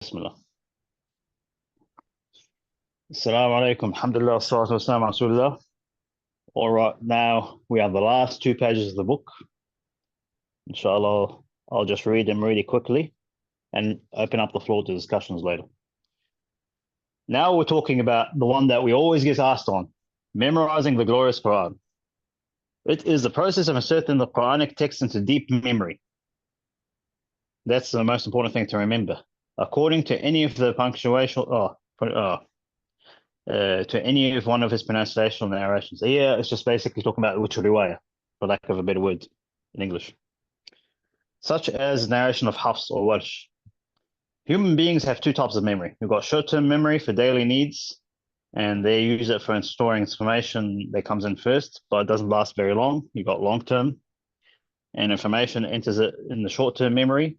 Bismillah. Assalamu alaikum. Alhamdulillah. Salatu wassalam ala Rasulullah. All right, now we have the last 2 pages of the book. Inshallah, I'll just read them really quickly and open up the floor to discussions later. Now we're talking about the one that we always get asked on, memorizing the glorious Quran. It is the process of inserting the Quranic text into deep memory. That's the most important thing to remember. According to any of the punctuation, to any of one of his pronunciational narrations. Here, it's just basically talking about which riwayah, for lack of a better word in English. Such as narration of Hafs or Warsh. Human beings have 2 types of memory. You've got short-term memory for daily needs, and they use it for storing information that comes in first, but it doesn't last very long. You've got long-term, and information enters it in the short-term memory.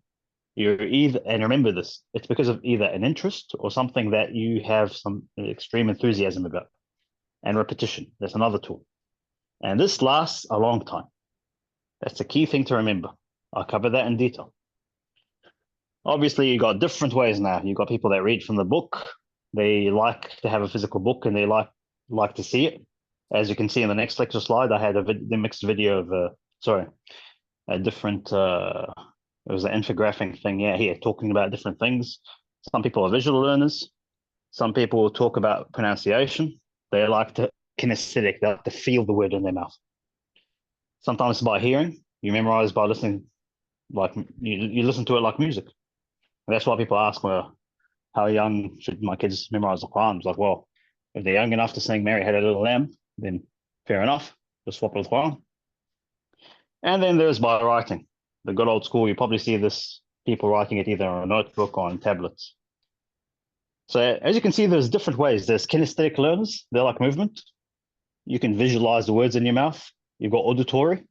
You're either, and remember this, it's because of either an interest or something that you have some extreme enthusiasm about. And repetition, that's another tool. And this lasts a long time. That's the key thing to remember. I'll cover that in detail. Obviously, you got different ways now. You've got people that read from the book. They like to have a physical book and they like to see it. As you can see in the next lecture slide, I had the mixed video of, a different, it was an infographic thing, here, talking about different things. Some people are visual learners. Some people will talk about pronunciation. They like to kinesthetic, they like to feel the word in their mouth. Sometimes by hearing, you memorize by listening, like you listen to it like music. And that's why people ask, well, how young should my kids memorize the Quran? It's like, well, if they're young enough to sing Mary Had a Little Lamb, then fair enough, just swap it with Quran. And then there's by writing. The good old school, you probably see this, people writing it either on a notebook or on tablets. So as you can see, there's different ways. There's kinesthetic learners, they like movement. You can visualize the words in your mouth. You've got auditory.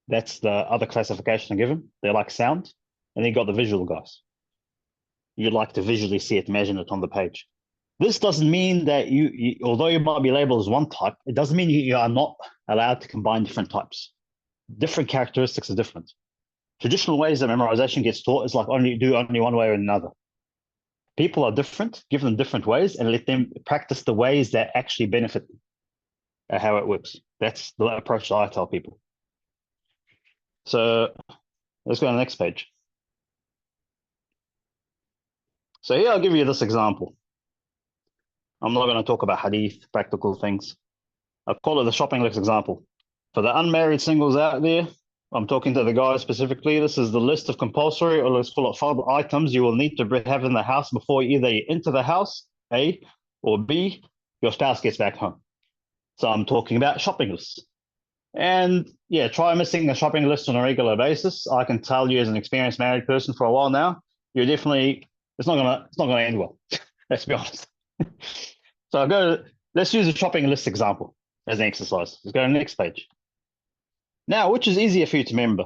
That's the other classification I give them. They like sound. And then you've got the visual guys. You like to visually see it, imagine it on the page. This doesn't mean that you although you might be labeled as one type, it doesn't mean you are not allowed to combine different types. Different characteristics are different. Traditional ways that memorization gets taught is like only one way or another. People are different, give them different ways and let them practice the ways that actually benefit them, how it works. That's the approach that I tell people. So let's go to the next page. So here I'll give you this example. I'm not going to talk about hadith, practical things. I'll call it the shopping list example. For the unmarried singles out there, I'm talking to the guys specifically. This is the list of compulsory, or let's call it fard items you will need to have in the house before either you enter the house, A, or B, your spouse gets back home. So I'm talking about shopping lists. And yeah, try missing a shopping list on a regular basis. I can tell you as an experienced married person for a while now, you're definitely, it's not gonna end well. Let's be honest. So let's use a shopping list example as an exercise. Let's go to the next page. Now, which is easier for you to remember?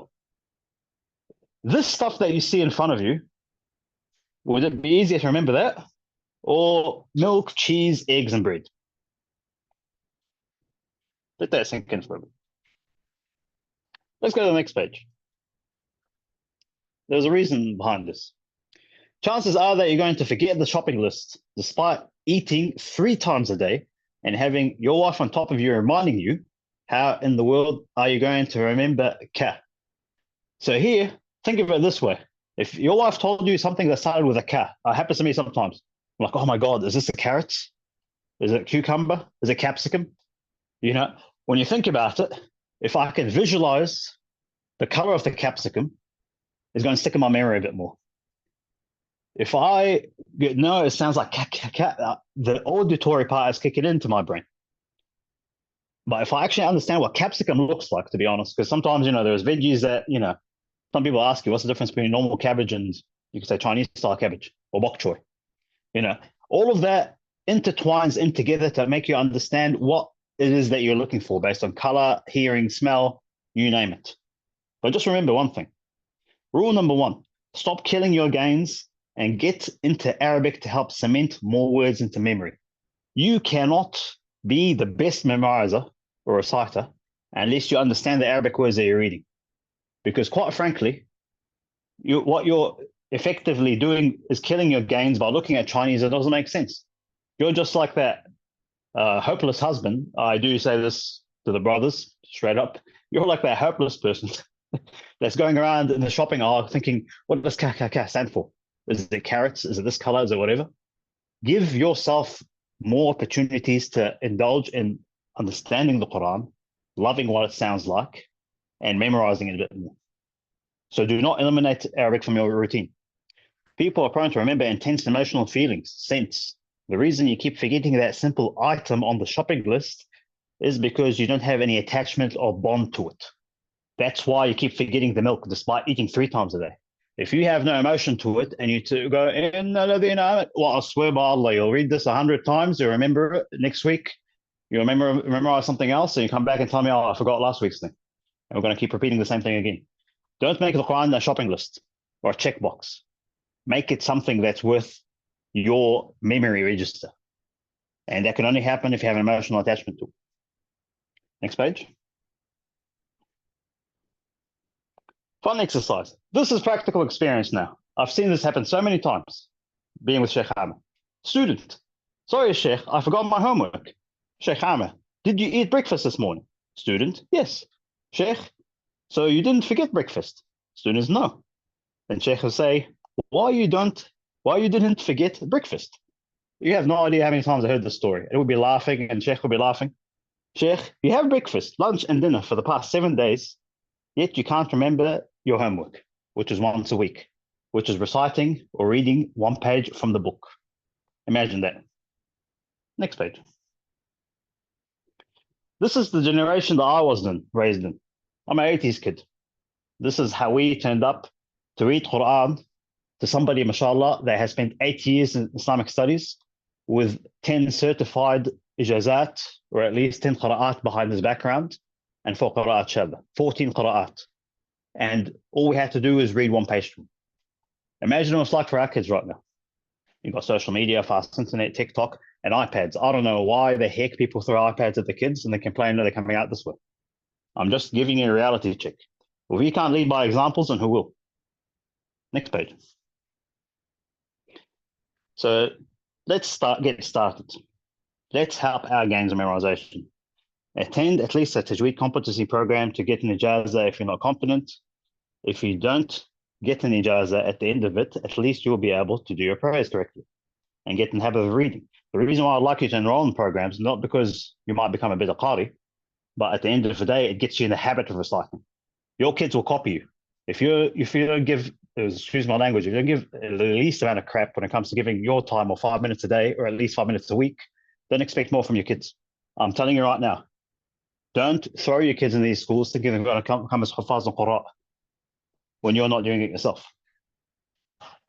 This stuff that you see in front of you, would it be easier to remember that? Or milk, cheese, eggs, and bread? Let that sink in for a bit. Let's go to the next page. There's a reason behind this. Chances are that you're going to forget the shopping list despite eating 3 times a day and having your wife on top of you reminding you. How in the world are you going to remember ka? So here, think of it this way. If your wife told you something that started with a ka, it happens to me sometimes. I'm like, oh my God, is this a carrot? Is it cucumber? Is it capsicum? You know, when you think about it, if I can visualize the color of the capsicum, it's going to stick in my memory a bit more. If I know it sounds like the auditory part is kicking into my brain. But if I actually understand what capsicum looks like, to be honest, because sometimes, there's veggies that, some people ask you, what's the difference between normal cabbage and you could say Chinese style cabbage or bok choy? All of that intertwines in together to make you understand what it is that you're looking for based on color, hearing, smell, you name it. But just remember one thing. Rule number 1, stop killing your gains and get into Arabic to help cement more words into memory. You cannot be the best memorizer or reciter unless you understand the Arabic words that you're reading. Because quite frankly, what you're effectively doing is killing your gains by looking at Chinese. It doesn't make sense. You're just like that hopeless husband. I do say this to the brothers straight up. You're like that hopeless person that's going around in the shopping aisle thinking, what does KKK stand for? Is it carrots? Is it this color? Is it whatever? Give yourself more opportunities to indulge in understanding the Quran, loving what it sounds like, and memorizing it a bit more. So do not eliminate Arabic from your routine. People are prone to remember intense emotional feelings, scents. The reason you keep forgetting that simple item on the shopping list is because you don't have any attachment or bond to it. That's why you keep forgetting the milk despite eating 3 times a day. If you have no emotion to it and you to go, well, I swear by Allah, you'll read this 100 times, you'll remember it next week, you'll memorize something else, and you come back and tell me, oh, I forgot last week's thing. And we're going to keep repeating the same thing again. Don't make the Quran a shopping list or a checkbox. Make it something that's worth your memory register. And that can only happen if you have an emotional attachment to it. Next page. Fun exercise. This is practical experience now. I've seen this happen so many times, being with Sheikh Hammer. Student, sorry, Sheikh, I forgot my homework. Sheikh Hammer, did you eat breakfast this morning? Student, yes. Sheikh, so you didn't forget breakfast? Students, no. Then Sheikh will say, why you didn't forget breakfast? You have no idea how many times I heard this story. It would be laughing and Sheikh would be laughing. Sheikh, you have breakfast, lunch and dinner for the past 7 days, yet you can't remember your homework, which is once a week, which is reciting or reading 1 page from the book. Imagine that. Next page. This is the generation that I was raised in. I'm an 80s kid. This is how we turned up to read Quran to somebody, mashallah, that has spent 8 years in Islamic studies with 10 certified ijazat, or at least 10 qira'at behind his background, and 4 qira'at shadda, 14 qira'at. And all we had to do is read 1 page. Imagine what it's like for our kids right now. You've got social media, fast internet, TikTok, and iPads. I don't know why the heck people throw iPads at the kids and they complain that they're coming out this way. I'm just giving you a reality check. If we can't lead by examples, then who will? Next page. So let's get started. Let's help our gains in memorization. Attend at least a Tajweed competency program to get an ijazah if you're not confident. If you don't get an ijazah at the end of it, at least you'll be able to do your prayers correctly and get in the habit of reading. The reason why I'd like you to enroll in programs is not because you might become a better qari, but at the end of the day, it gets you in the habit of reciting. Your kids will copy you. If you don't give, excuse my language, if you don't give the least amount of crap when it comes to giving your time or 5 minutes a day, or at least 5 minutes a week, don't expect more from your kids. I'm telling you right now, don't throw your kids in these schools thinking they're going to come as hufaz and qurra when you're not doing it yourself.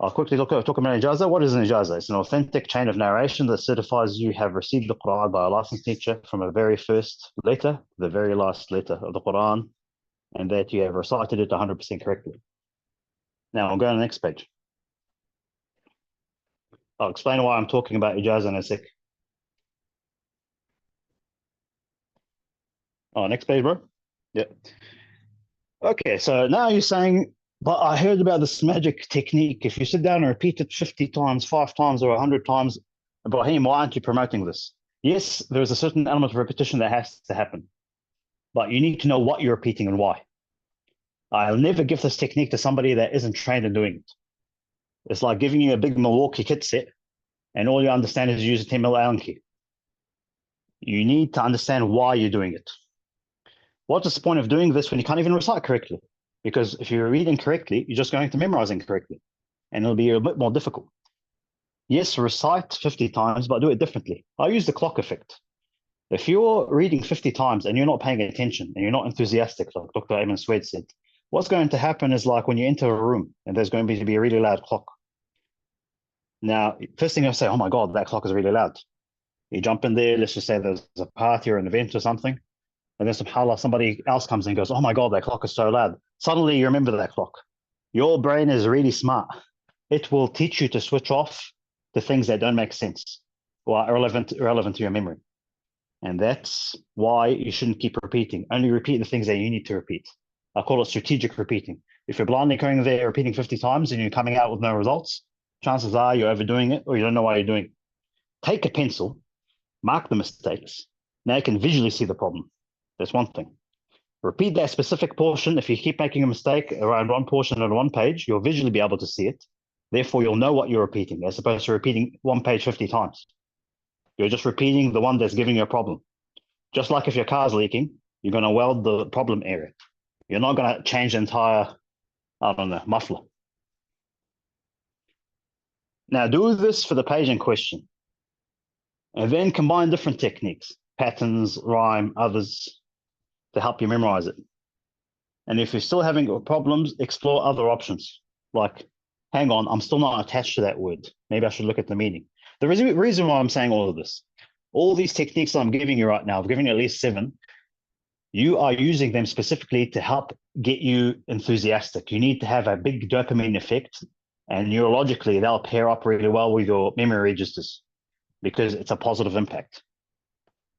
I'll quickly talk about ijazah. What is an ijazah? It's an authentic chain of narration that certifies you have received the Quran by a licensed teacher from the very first letter, the very last letter of the Quran, and that you have recited it 100% correctly. Now I'll go to the next page. I'll explain why I'm talking about ijazah in a sec. Oh, next page, bro. Yeah. Okay, so now you're saying, but I heard about this magic technique. If you sit down and repeat it 50 times, 5 times, or 100 times, Ibrahim, why aren't you promoting this? Yes, there's a certain element of repetition that has to happen, but you need to know what you're repeating and why. I'll never give this technique to somebody that isn't trained in doing it. It's like giving you a big Milwaukee kit set, and all you understand is use a 10 mil Allen key. You need to understand why you're doing it. What's the point of doing this when you can't even recite correctly? Because if you're reading correctly, you're just going to memorize incorrectly, and it'll be a bit more difficult. Yes, recite 50 times, but do it differently. I use the clock effect. If you're reading 50 times and you're not paying attention and you're not enthusiastic, like Dr. Ayman Swed said, what's going to happen is like when you enter a room and there's going to be a really loud clock. Now, first thing you'll say, oh my God, that clock is really loud. You jump in there, let's just say there's a party or an event or something, and then subhanAllah, somebody else comes in and goes, oh my God, that clock is so loud. Suddenly you remember that clock. Your brain is really smart. It will teach you to switch off the things that don't make sense or are irrelevant to your memory. And that's why you shouldn't keep repeating. Only repeat the things that you need to repeat. I call it strategic repeating. If you're blindly going there repeating 50 times and you're coming out with no results, chances are you're overdoing it or you don't know why you're doing it. Take a pencil, mark the mistakes. Now you can visually see the problem. That's one thing. Repeat that specific portion. If you keep making a mistake around one portion on one page, you'll visually be able to see it. Therefore, you'll know what you're repeating, as opposed to repeating one page 50 times. You're just repeating the one that's giving you a problem. Just like if your car's leaking, you're going to weld the problem area. You're not going to change the entire, I don't know, muffler. Now do this for the page in question. And then combine different techniques, patterns, rhyme, others, to help you memorize it. And if you're still having problems, explore other options. Like, hang on, I'm still not attached to that word. Maybe I should look at the meaning. The reason why I'm saying all of this, all these techniques that I'm giving you right now, I've given you at least 7. You are using them specifically to help get you enthusiastic. You need to have a big dopamine effect, and neurologically, they'll pair up really well with your memory registers because it's a positive impact.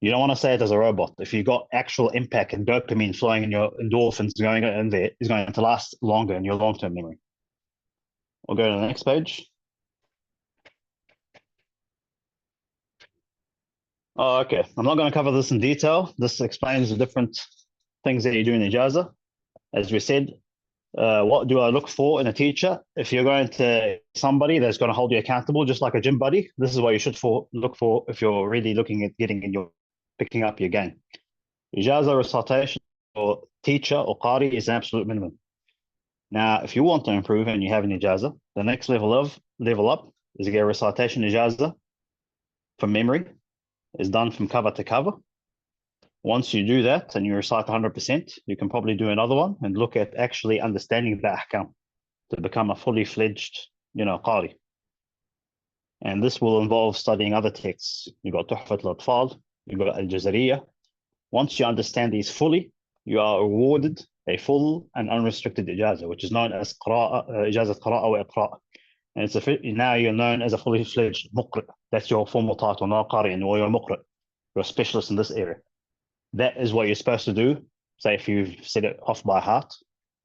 You don't want to say it as a robot. If you've got actual impact and dopamine flowing in your endorphins going in there, it's going to last longer in your long-term memory. We'll go to the next page. Oh, okay. I'm not going to cover this in detail. This explains the different things that you do in Ijaza. As we said, what do I look for in a teacher? If you're going to somebody that's going to hold you accountable, just like a gym buddy, this is what you should look for if you're really looking at picking up your game. Ijaza recitation or teacher or qari is an absolute minimum. Now, if you want to improve and you have an ijaza, the next level up is to get a recitation ijaza from memory. Is done from cover to cover. Once you do that and you recite 100%, you can probably do another one and look at actually understanding the ahkam to become a fully fledged, qari. And this will involve studying other texts. You've got Tuhfat al-Atfal, you've got Al-Jazariya. Once you understand these fully, you are awarded a full and unrestricted ijaza, which is known as ijazat qira'a wa iqra'. And now you're known as a fully fledged muqri'. That's your formal title, not qari, or you're a muqri'. You're a specialist in this area. That is what you're supposed to do. Say if you've said it off by heart,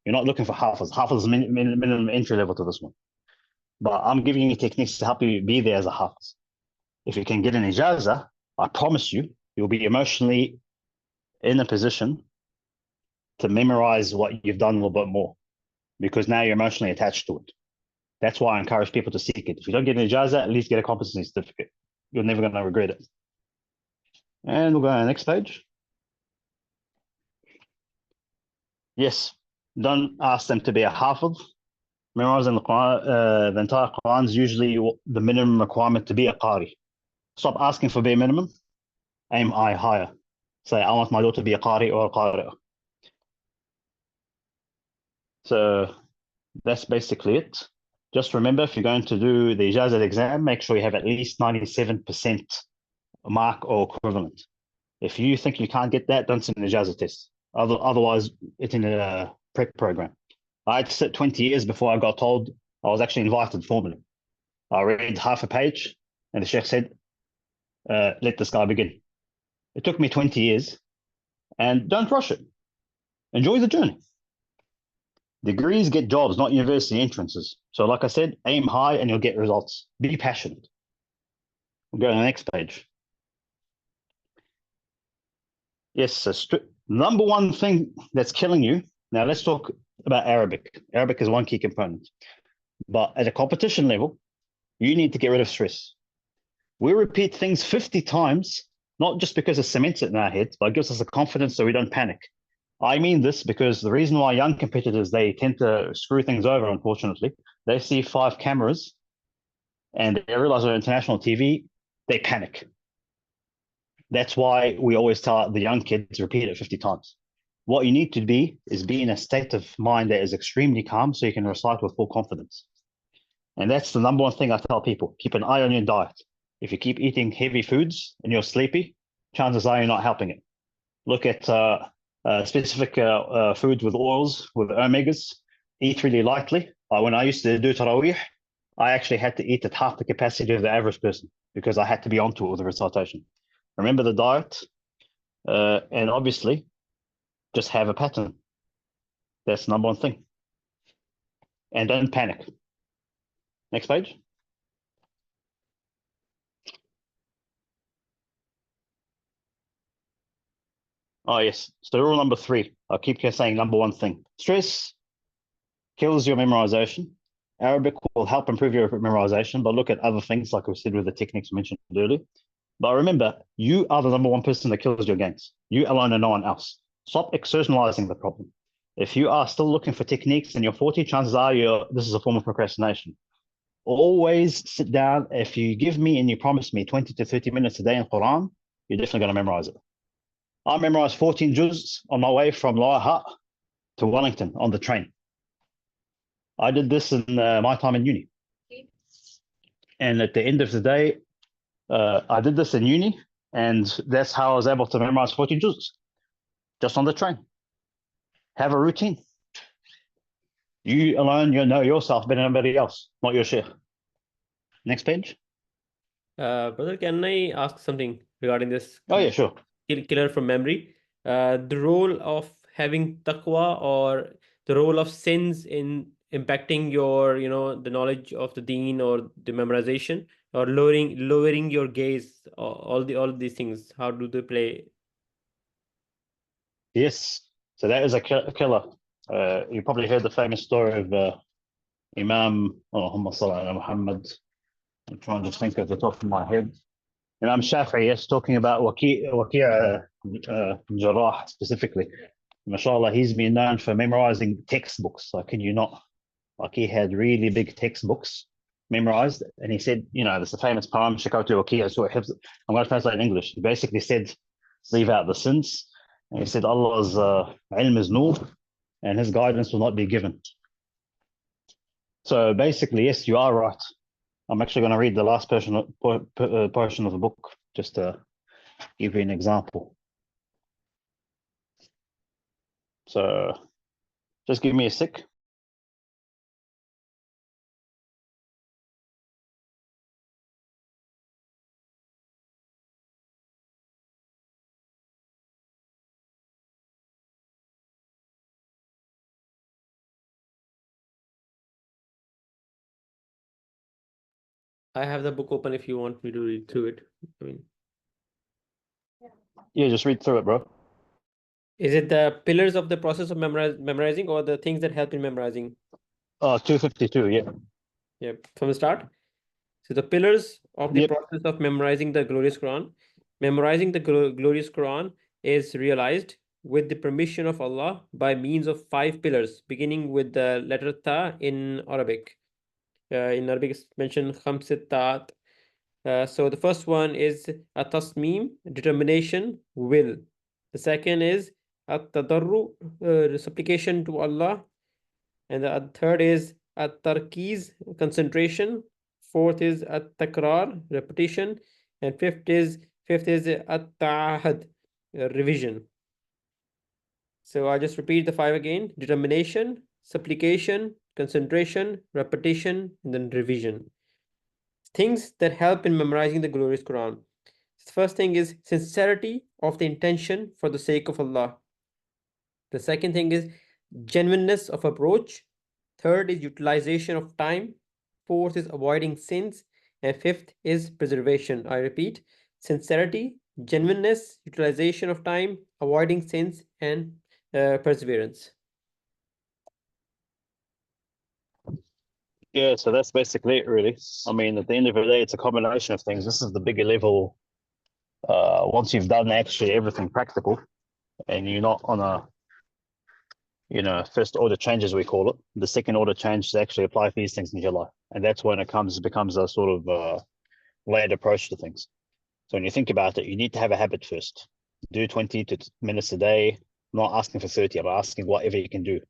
you're not looking for hafiz. Hafiz is minimum entry level to this one. But I'm giving you techniques to help you be there as a hafiz. If you can get an ijaza, I promise you, you'll be emotionally in a position to memorize what you've done a little bit more, because now you're emotionally attached to it. That's why I encourage people to seek it. If you don't get an ijaza, at least get a competency certificate. You're never going to regret it. And we'll go to the next page. Yes, don't ask them to be a hafiz. Memorizing the Quran, the entire Quran is usually the minimum requirement to be a qari. Stop asking for bare minimum. Aim higher. Say, I want my daughter to be a qari or a qari'ah. So that's basically it. Just remember, if you're going to do the Ijazat exam, make sure you have at least 97% mark or equivalent. If you think you can't get that, don't sit an Ijazat test. Otherwise, it's in a prep program. I had to sit 20 years before I got told I was actually invited formally. I read half a page, and the Sheikh said, let this guy begin. It took me 20 years, and don't rush it. Enjoy the journey. Degrees get jobs, not university entrances. So like I said, aim high and you'll get results. Be passionate. We'll go to the next page. Yes, so number one thing that's killing you. Now let's talk about Arabic. Arabic is one key component. But at a competition level, you need to get rid of stress. We repeat things 50 times, not just because it cements it in our heads, but it gives us the confidence so we don't panic. I mean this because the reason why young competitors, they tend to screw things over, unfortunately, they see 5 cameras and they realize on international TV, they panic. That's why we always tell the young kids, repeat it 50 times. What you need to be in a state of mind that is extremely calm so you can recite with full confidence. And that's the number one thing I tell people. Keep an eye on your diet. If you keep eating heavy foods and you're sleepy, chances are you're not helping it. Look at specific foods with oils, with omegas. Eat really lightly. When I used to do Taraweeh, I actually had to eat at half the capacity of the average person because I had to be onto it with the recitation. Remember the diet, and obviously, just have a pattern. That's the number one thing. and don't panic. Next page. Oh, yes. So rule number 3. I'll keep saying number 1 thing. Stress kills your memorization. Arabic will help improve your memorization, but look at other things like we said with the techniques mentioned earlier. But remember, you are the number 1 person that kills your gains. You alone and no one else. Stop externalizing the problem. If you are still looking for techniques in your 40, chances are this is a form of procrastination. Always sit down. If you give me and you promise me 20 to 30 minutes a day in Quran, you're definitely going to memorize it. I memorized 14 juz on my way from Lower Hutt to Wellington on the train. I did this in my time in uni. And at the end of the day, I did this in uni, and that's how I was able to memorize 14 juz just on the train. Have a routine. You alone, you know yourself better than anybody else, not your share. Next page. Brother, can I ask something regarding this? Oh, yeah, sure. Killer from memory. The role of having taqwa, or the role of sins in impacting your, the knowledge of the deen or the memorization, or lowering your gaze, all these things. How do they play? Yes. So that is a killer. You probably heard the famous story of Imam, Allahumma salli ala Muhammad. I'm trying to think at the top of my head. Imam Shafi'i, yes, talking about Waki' Jarrah specifically. MashaAllah, he's been known for memorizing textbooks. I kid you not. Like he had really big textbooks memorized. And he said, there's a famous poem, Shakawtu Waki'a Su'a Hifz. I'm going to translate in English. He basically said, leave out the sins. And he said, Allah's ilm is nur, and his guidance will not be given. So basically, yes, you are right. I'm actually going to read the last portion of the book, just to give you an example. So just give me a sec. I have the book open if you want me to read through it. I mean, Yeah, just read through it, bro. is it the pillars of the process of memorizing, or the things that help in memorizing? 252, yeah. Yeah, from the start. So the pillars of the Yep. process of memorizing the glorious Quran. Memorizing the glorious Quran is realized with the permission of Allah by means of 5 pillars, beginning with the letter Ta in Arabic. In Arabic, it's mentioned khamsit ta'at. So the first one is at-tasmim, determination, will. The second is at-tadarru, supplication to Allah. And the third is at-tarkiz, concentration. Fourth is at-takrar, repetition. And fifth is at-ta'ahad, revision. So I just repeat the 5 again: determination, supplication, concentration, repetition, and then revision. Things that help in memorizing the glorious Quran. The first thing is sincerity of the intention for the sake of Allah. The second thing is genuineness of approach. Third is utilization of time. Fourth is avoiding sins. And fifth is preservation. I repeat: sincerity, genuineness, utilization of time, avoiding sins, and perseverance. Yeah, so that's basically it, really. I mean, at the end of the day, it's a combination of things. This is the bigger level. Once you've done actually everything practical, and you're not on a, first order change, as we call it, the second order change to actually apply for these things in your life. And that's when it becomes a sort of layered approach to things. So when you think about it, you need to have a habit first. Do 20 minutes a day. I'm not asking for 30, I'm asking whatever you can do.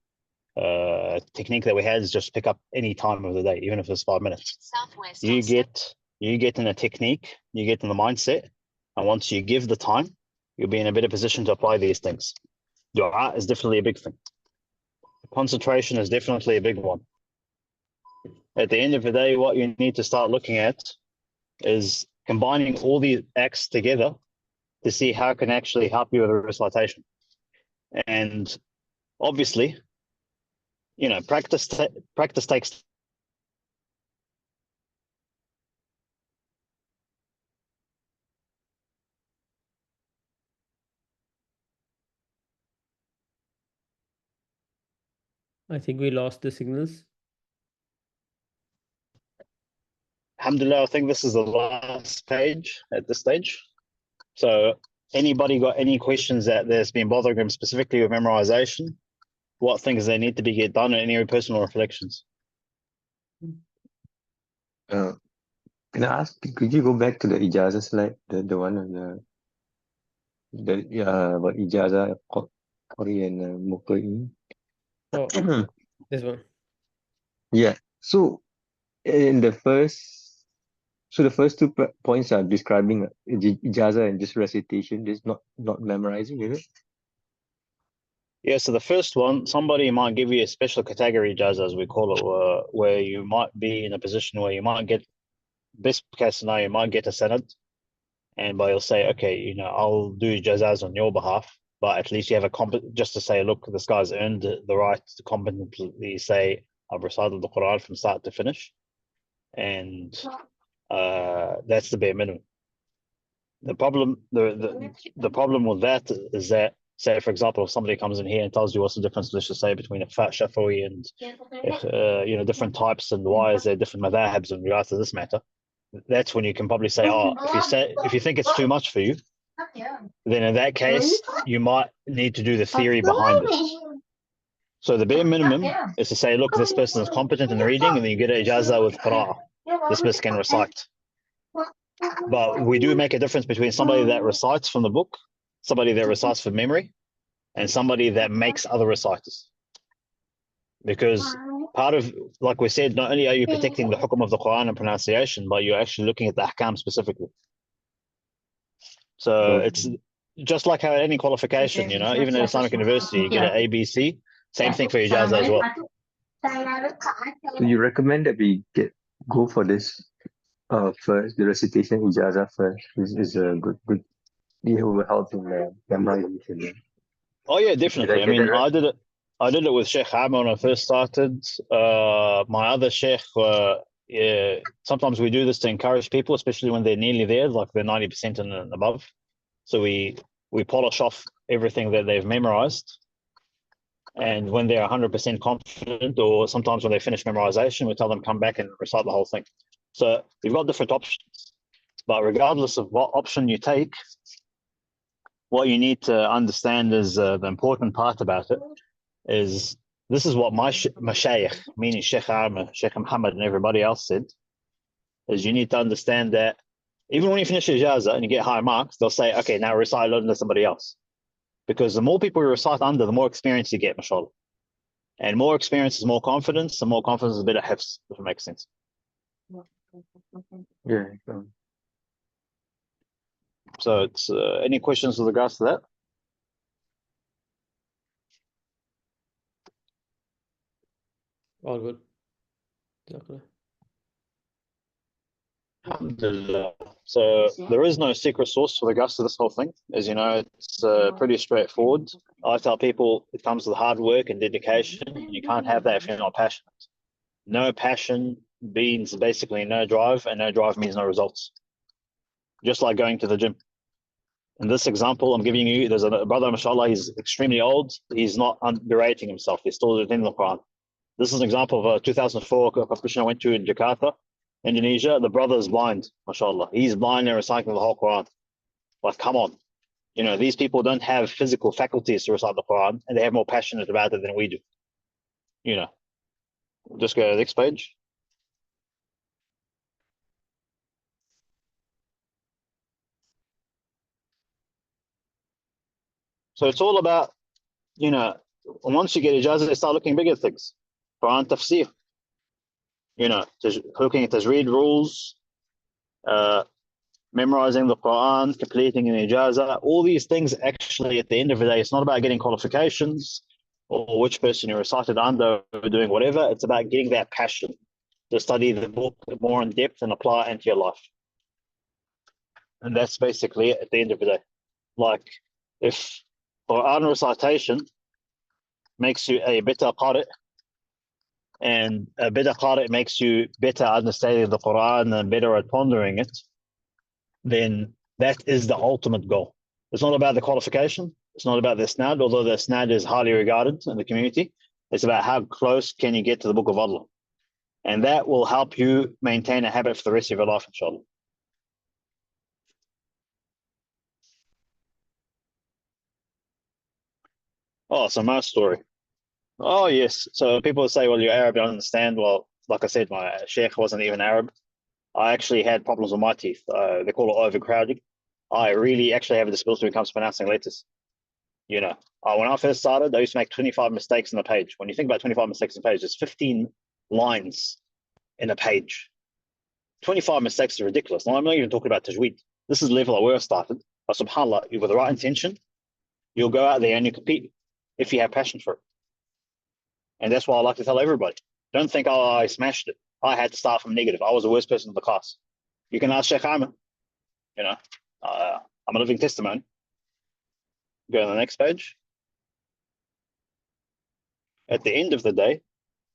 Technique that we had is just pick up any time of the day, even if it's 5 minutes. You get in a technique, you get in the mindset, and once you give the time, you'll be in a better position to apply these things. Dua is definitely a big thing. Concentration is definitely a big one. At the end of the day, what you need to start looking at is combining all these acts together to see how it can actually help you with a recitation. And obviously, You know, practice takes. I think we lost the signals. Alhamdulillah, I think this is the last page at this stage. So anybody got any questions that there's been bothering them specifically with memorization? What things they need to be get done, and any personal reflections? Can I ask, could you go back to the ijazah slide, the one on about ijazah, Qari and Muqri? Oh, this one. Yeah. So in the first, the first two points are describing ijazah and just recitation. This not memorizing, is it? Yeah, so the first one, somebody might give you a special category jazz, as we call it, where you might be in a position where you might get, best case scenario, you might get a sanad, and but you'll say, okay, you know, I'll do jazaz on your behalf, but at least you have a just to say, look, this guy's earned the right to competently say, I've recited the Quran from start to finish, and that's the bare minimum. The problem, the problem with that is that, say, for example, if somebody comes in here and tells you what's the difference, let's just say, between a fat Shafi'i and you know, different types, and why is there different madhabs in regards to this matter, that's when you can probably say, oh, if you think it's too much for you, then in that case you might need to do the theory behind it. So the bare minimum is to say, look, this person is competent in reading, and then you get a ijazah with qira'ah. This person can recite. But we do make a difference between somebody that recites from the book, somebody that recites from memory, and somebody that makes other reciters. Because part of, like we said, not only are you protecting the hukum of the Quran and pronunciation, but you're actually looking at the ahkam specifically. So it's just like how any qualification, you know, even at Islamic University, you get an ABC, same thing for ijazah as well. So you recommend that we go for this first, the recitation ijazah first. Is a good. It will help in memorization. Oh yeah, definitely. I mean, right? I did it with Sheikh Amr when I first started. My other Sheikh, yeah, sometimes we do this to encourage people, especially when they're nearly there, like they're 90% and above. So we polish off everything that they've memorized. And when they're 100% confident, or sometimes when they finish memorization, we tell them come back and recite the whole thing. So you've got different options. But regardless of what option you take, what you need to understand is the important part about it is, this is what my shaykh, meaning Sheikh Amr, Sheikh Muhammad, and everybody else said, is you need to understand that even when you finish ijazah and you get high marks, they'll say, okay, now recite under somebody else. Because the more people you recite under, the more experience you get, mashallah. And more experience is more confidence, and more confidence is a better hifz, if it makes sense. Yeah. So it's any questions with regards to that? All good. Okay. Alhamdulillah. So there is no secret sauce with regards to this whole thing. As you know, it's pretty straightforward. I tell people it comes with hard work and dedication. You can't have that if you're not passionate. No passion means basically no drive, and no drive means no results. Just like going to the gym. In this example I'm giving you, there's a brother, mashallah, he's extremely old. He's not berating himself. He's still within the Quran. This is an example of a 2004 competition I went to in Jakarta, Indonesia. The brother is blind, mashallah. He's blind and reciting the whole Quran. Like, come on. You know, these people don't have physical faculties to recite the Quran, and they have more passionate about it than we do. You know, just go to the next page. So it's all about, you know, once you get ijazah, they start looking bigger at things. Quran tafsir, you know, looking at tajweed rules, memorizing the Quran, completing an ijazah, all these things actually, at the end of the day, it's not about getting qualifications or which person you recited under or doing whatever. It's about getting that passion to study the book more in depth and apply it into your life. And that's basically it at the end of the day. Like, if Quran recitation makes you a better qari, and a better qari makes you better understanding the Quran and better at pondering it, then that is the ultimate goal. It's not about the qualification. It's not about the isnad, although the isnad is highly regarded in the community. It's about how close can you get to the Book of Allah. And that will help you maintain a habit for the rest of your life, inshallah. Oh, so my story. Oh, yes. So people say, well, you're Arab, you don't understand. Well, like I said, my sheikh wasn't even Arab. I actually had problems with my teeth. They call it overcrowding. I really actually have a disability when it comes to pronouncing letters. You know, when I first started, I used to make 25 mistakes in a page. When you think about 25 mistakes in a page, there's 15 lines in a page. 25 mistakes is ridiculous. Now, I'm not even talking about tajweed. This is the level where I started. But subhanAllah, with the right intention, you'll go out there and you compete if you have passion for it. And that's why I like to tell everybody. Don't think, oh, I smashed it. I had to start from negative. I was the worst person in the class. You can ask Sheikh Ahmed. You know, I'm a living testimony. Go to the next page. At the end of the day,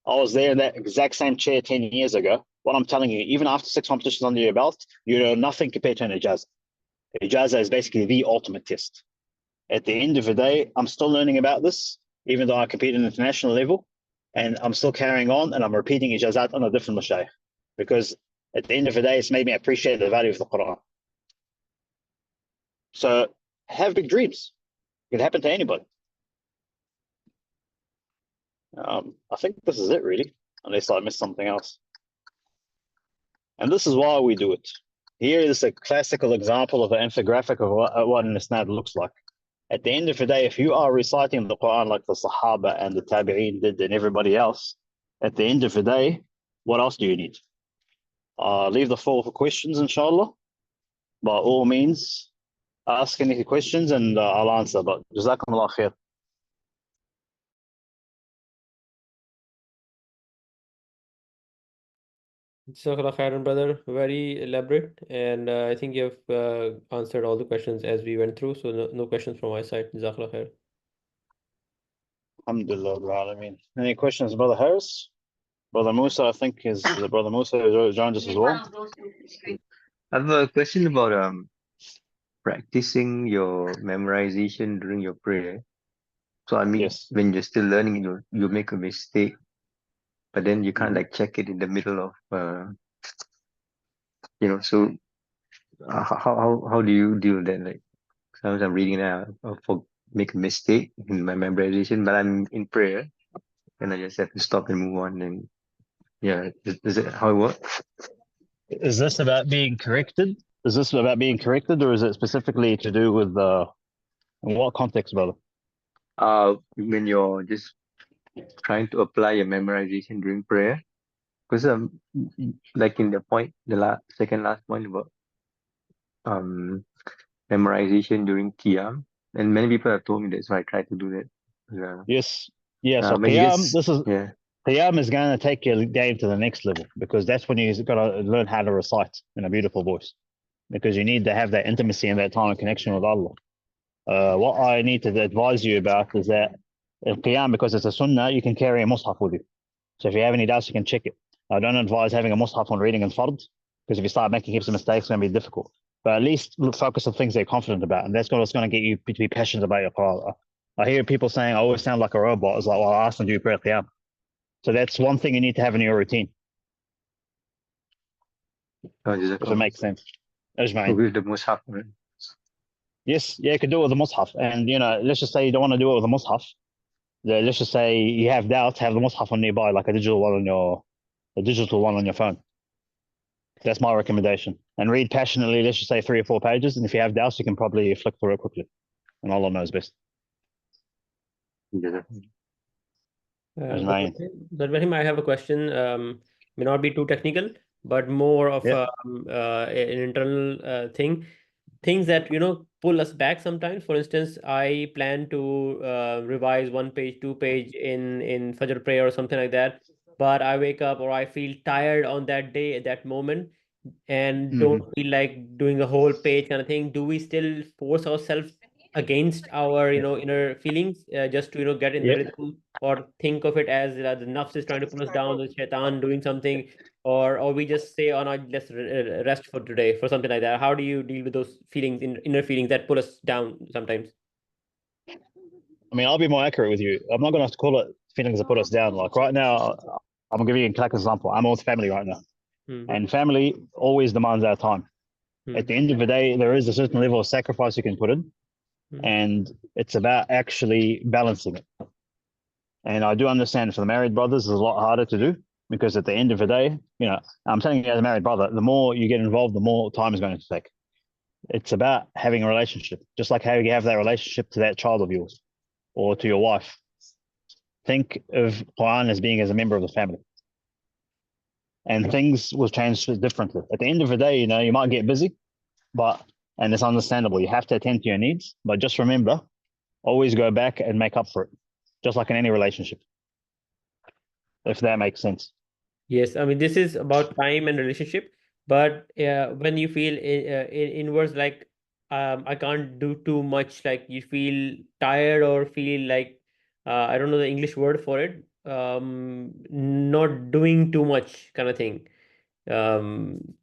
I was there in that exact same chair 10 years ago. What I'm telling you, even after 6 competitions under your belt, you know nothing compared to an ijazah. Ijazah is basically the ultimate test. At the end of the day, I'm still learning about this, even though I compete at an international level, and I'm still carrying on, and I'm repeating ijazat on a different mashayikh. Because at the end of the day, it's made me appreciate the value of the Quran. So have big dreams. It can happen to anybody. I think this is it, really, unless I missed something else. And this is why we do it. Here is a classical example of an infographic of what an isnad looks like. At the end of the day, if you are reciting the Quran like the Sahaba and the Tabi'een did and everybody else, at the end of the day, what else do you need? Leave the floor for questions, inshallah. By all means, ask any questions and I'll answer. But Jazakumullah khair. Jazakallah khairan, brother. Very elaborate, and I think you've answered all the questions as we went through. So no questions from my side. Jazakallah khair. Alhamdulillah, any questions, Brother Harris? Brother Musa, I think is Brother Musa who joined us as well. I have a question about practicing your memorization during your prayer. So I mean, Yes. when you're still learning, you make a mistake, but then you can't like check it in the middle of So how do you deal with that? Like sometimes I'm reading now, make a mistake in my memorization, but I'm in prayer, and I just have to stop and move on. And yeah, is it how it works? Is this about being corrected? Is this about being corrected, or is it specifically to do with in what context, brother? When you're just trying to apply your memorization during prayer, because like in the second last point about memorization during Qiyam, and many people have told me that, so I try to do that. Yeah. Yes. Yeah. So When you Qiyam, just yeah. Qiyam is going to take your game to the next level, because that's when you've got to learn how to recite in a beautiful voice, because you need to have that intimacy and that time of connection with Allah. What I need to advise you about is that in Qiyam, because it's a sunnah, you can carry a mushaf with you. So if you have any doubts, you can check it. I don't advise having a mushaf on reading in fard, because if you start making heaps of mistakes, it's going to be difficult. But at least focus on things they're confident about, and that's what's going to get you to be passionate about your Quran. I hear people saying, I always sound like a robot. It's like, well, I asked them to do prayer Qiyam. So that's one thing you need to have in your routine, if it makes sense. With the mushaf. Yes, yeah, you could do it with a mushaf. And, let's just say you don't want to do it with a mushaf. Let's just say you have doubts, have the mushaf on nearby, like a digital one on your phone. That's my recommendation. And read passionately, let's just say 3 or 4 pages. And if you have doubts, you can probably flick through it quickly. And Allah knows best. But Rahim, I have a question. May not be too technical, but more of an internal thing. Things that pull us back sometimes. For instance, I plan to revise 1 page, 2 page in Fajr prayer or something like that, but I wake up or I feel tired on that day at that moment and don't feel like doing a whole page kind of thing. Do we still force ourselves against our inner feelings, just to get in the Yeah. rhythm, or think of it as the nafs is trying to pull us down, the shaitan doing something, or we just say, oh no, let's rest for today, for something like that. How do you deal with those feelings, inner feelings that pull us down sometimes? I mean, I'll be more accurate with you. I'm not going to have to call it feelings that put us down. Like right now, I'm going to give you a classic example. I'm with family right now, Hmm. and family always demands our time. At the end of the day, there is a certain level of sacrifice you can put in, and it's about actually balancing it. And I do understand for the married brothers, it's a lot harder to do because at the end of the day, I'm telling you as a married brother, the more you get involved, the more time is going to take. It's about having a relationship, just like how you have that relationship to that child of yours or to your wife. Think of Quran as being as a member of the family. And things will change differently. At the end of the day, you might get busy, and it's understandable. You have to attend to your needs, but just remember, always go back and make up for it, just like in any relationship, if that makes sense. Yes, I mean, this is about time and relationship, but when you feel inwards, like I can't do too much, like you feel tired or feel like I don't know the English word for it, not doing too much kind of thing. Um,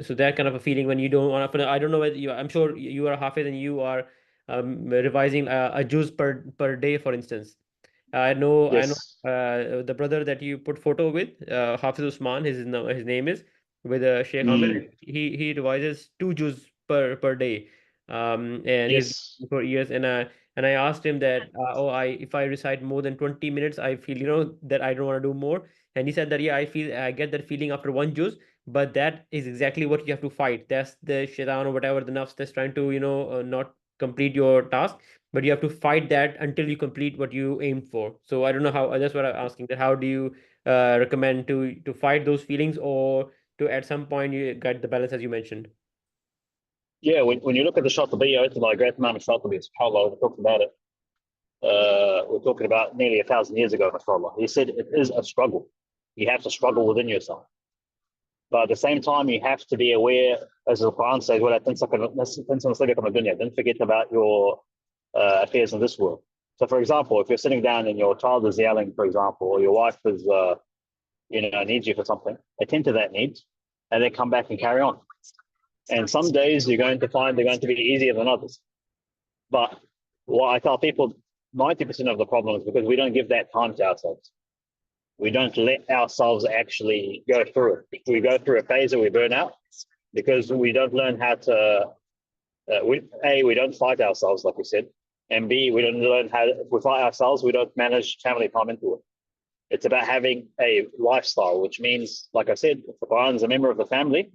so that kind of a feeling when you don't want to. I don't know whether I'm sure you are Hafiz and you are revising a juz per day, for instance. I know, Yes. the brother that you put photo with, Hafiz Usman, his name is, with Sheikh Amir. Mm, He revises 2 juz per day, and he's yes. for years. And I asked him that, oh, I if I recite more than 20 minutes, I feel that I don't want to do more. And he said that, yeah, I get that feeling after 1 juz, but that is exactly what you have to fight. That's the shaitan or whatever the nafs that's trying to not complete your task, but you have to fight that until you complete what you aimed for. So I don't know how. That's what I'm asking. That how do you recommend to fight those feelings, or to at some point you get the balance as you mentioned? Yeah, when you look at the Shatibiya, it's like great Imam Shatibi, subhanAllah, we talked about it. We're talking about nearly 1,000 years ago, mashallah. He said it is a struggle. You have to struggle within yourself. But at the same time, you have to be aware, as the Quran says, don't forget about your affairs in this world. So, for example, if you're sitting down and your child is yelling, for example, or your wife is, needs you for something, attend to that need, and then come back and carry on. And some days you're going to find they're going to be easier than others. But what I tell people, 90% of the problem is because we don't give that time to ourselves. We don't let ourselves actually go through it. We go through a phase where we burn out because we don't learn how to, we don't fight ourselves, like we said. And B, we don't learn how, if we fight ourselves, we don't manage family time into it. It's about having a lifestyle, which means, like I said, if the Quran is a member of the family,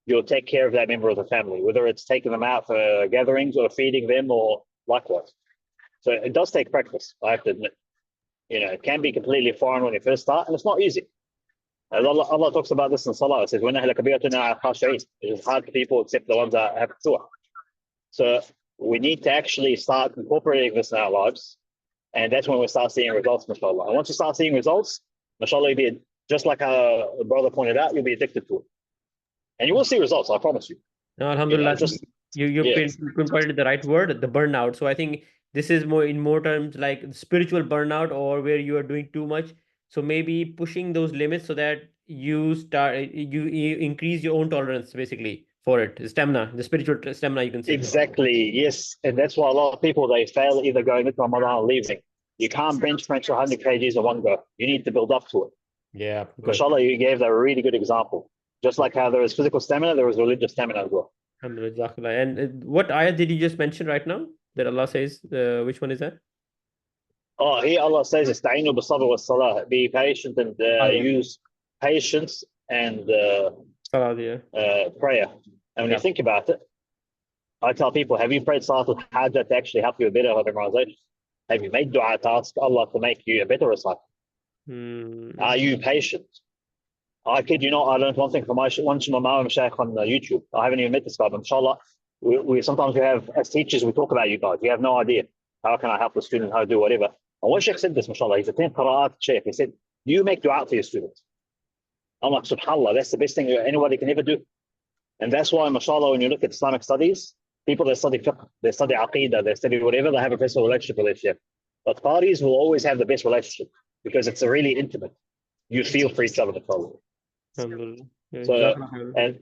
you'll take care of that member of the family, whether it's taking them out for gatherings or feeding them or likewise. So it does take practice, I have to admit. It can be completely foreign when you first start, and it's not easy. Allah talks about this in Salah. It says, it is hard for people except the ones that have taqwa. So we need to actually start incorporating this in our lives, and that's when we start seeing results, mashallah. And once you start seeing results, mashallah, you'll be, just like our brother pointed out, you'll be addicted to it. And you will see results, I promise you. No, Alhamdulillah, Just you yeah, pinpointed the right word, the burnout. So I think this is more terms like spiritual burnout, or where you are doing too much. So maybe pushing those limits so that you increase your own tolerance basically for it. Stamina, the spiritual stamina, you can say. exactly, yes. And that's why a lot of people, they fail either going into Ramadan or leaving. You can't bench press 100 kgs in one go. You need to build up to it. Yeah, good. Mashallah, you gave that a really good example. Just like how there is physical stamina, there is religious stamina as well. Alhamdulillah. And what ayat did you just mention right now that Allah says? Which one is that? Oh, here Allah says, "Ista'inu bis-sabr was-salah." Be patient and Ah, yeah. use patience and Salah, yeah. prayer. And when Yeah. you think about it, I tell people, have you prayed Salatul Hajjah to actually help you a better memorization? Have you made dua to ask Allah to make you a better reciter? Are you patient? I kid you not, I learned one thing from one Shimamah Shaykh on YouTube. I haven't even met this guy, but inshallah, we sometimes we have, as teachers, we talk about you guys. You have no idea. How can I help the student, how to do whatever? And one Shaykh said this, mashallah, he's a 10 Qura'at Shaykh. He said, do you make dua for your students? I'm like, subhanAllah, that's the best thing anybody can ever do. And that's why, mashallah, when you look at Islamic studies, people that study fiqh, they study aqidah, they study whatever, they have a personal relationship with each other. But parties will always have the best relationship because it's a really intimate. You feel for each other to follow. Alhamdulillah. Yeah, So Jazakallah khair.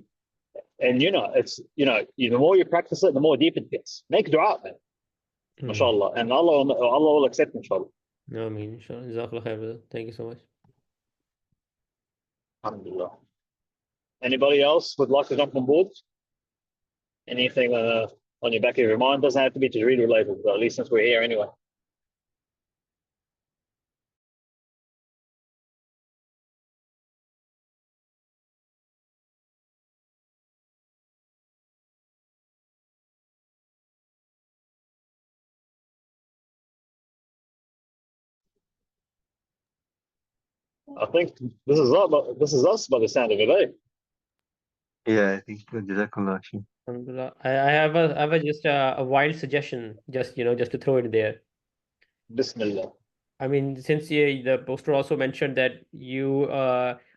and it's the more you practice it, the more deep it gets. Make dua, man. MashaAllah. And Allah will accept, inshallah. Ameen, inshallah. Jazakallah khair, brother. Thank you so much. Alhamdulillah. Anybody else would like to jump on board? Anything on your back of your mind? Doesn't have to be tajweed related, but at least since we're here anyway. I think this is us by the sound of it, eh? Yeah, I think so. Jazakallah. Alhamdulillah. I have a just a wild suggestion, just just to throw it there. Bismillah. I mean, since the poster also mentioned that you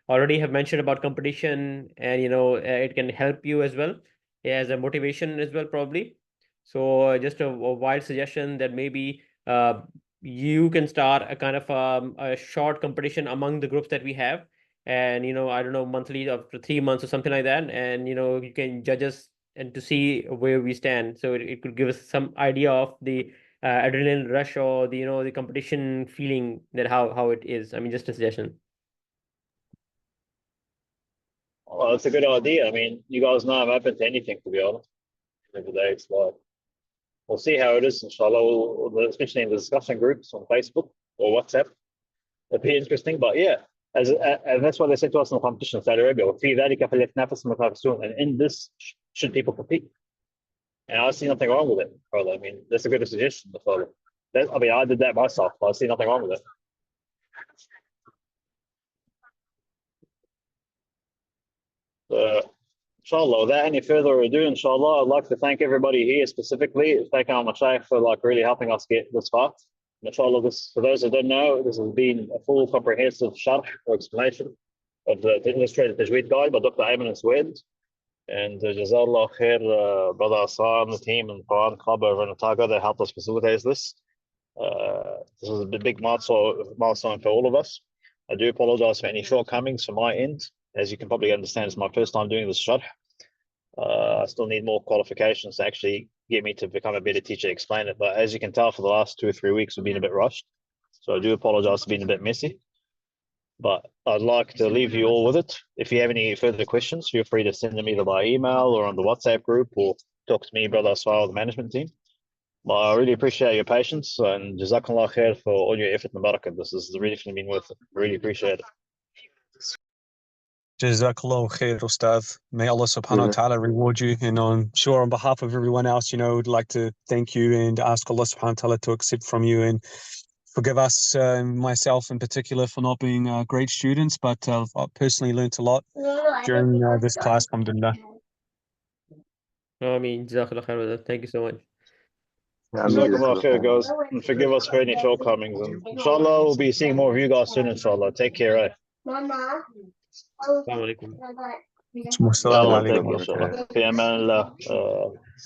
already have mentioned about competition, and it can help you as well as a motivation as well, probably. So just a wild suggestion that maybe you can start a kind of a short competition among the groups that we have, and I don't know, monthly after 3 months or something like that, and you can judge us and to see where we stand. So it could give us some idea of the adrenaline rush or the competition feeling, that how it is. I mean, just a suggestion. Well, it's a good idea. I mean, you guys know I'm open to anything, to be honest. Every day it's like, we'll see how it is, inshallah, especially in the discussion groups on Facebook or WhatsApp. It'd be interesting, but yeah, and that's what they said to us in the competition in Saudi Arabia. And in this, should people compete? And I see nothing wrong with it, brother. I mean, that's a good suggestion to follow. I mean, I did that myself, but I see nothing wrong with it. Inshallah, without any further ado, inshallah, I'd like to thank everybody here specifically, thank our Mashaykh for really helping us get this far. Inshallah, for those who don't know, this has been a full comprehensive sharh or explanation of the illustrated Tajweed guide by Dr. Ayman Swed. And Jazakallah khair, Brother Asran, the team, and Quran Club over in Otago that helped us facilitate this. This is a big milestone for all of us. I do apologize for any shortcomings from my end. As you can probably understand, it's my first time doing this sharh. I still need more qualifications to actually get me to become a better teacher, explain it. But as you can tell, for the last 2 or 3 weeks, we've been a bit rushed. So I do apologize for being a bit messy. But I'd like to leave you all with it. If you have any further questions, feel free to send them either by email or on the WhatsApp group, or talk to me, Brother Aswar, the management team. But I really appreciate your patience, and Jazakallah khair for all your effort and barakah. This has really been worth it. Really appreciate it. Jazakallah khair, Ustad. May Allah subhanahu wa ta'ala reward you. And I'm sure on behalf of everyone else, would like to thank you and ask Allah subhanahu wa ta'ala to accept from you and forgive us, myself in particular, for not being great students. But I've personally learnt a lot during this class, alhamdulillah. I mean, Jazakallah khair, brother. Thank you so much. Jazakallah khair, guys. And forgive us for any shortcomings. And inshallah, we'll be seeing more of you guys soon, inshallah. Take care, eh? Assalamu alaikum. Wassalamu Take alaikum. care, inshallah. Fi aman Allah.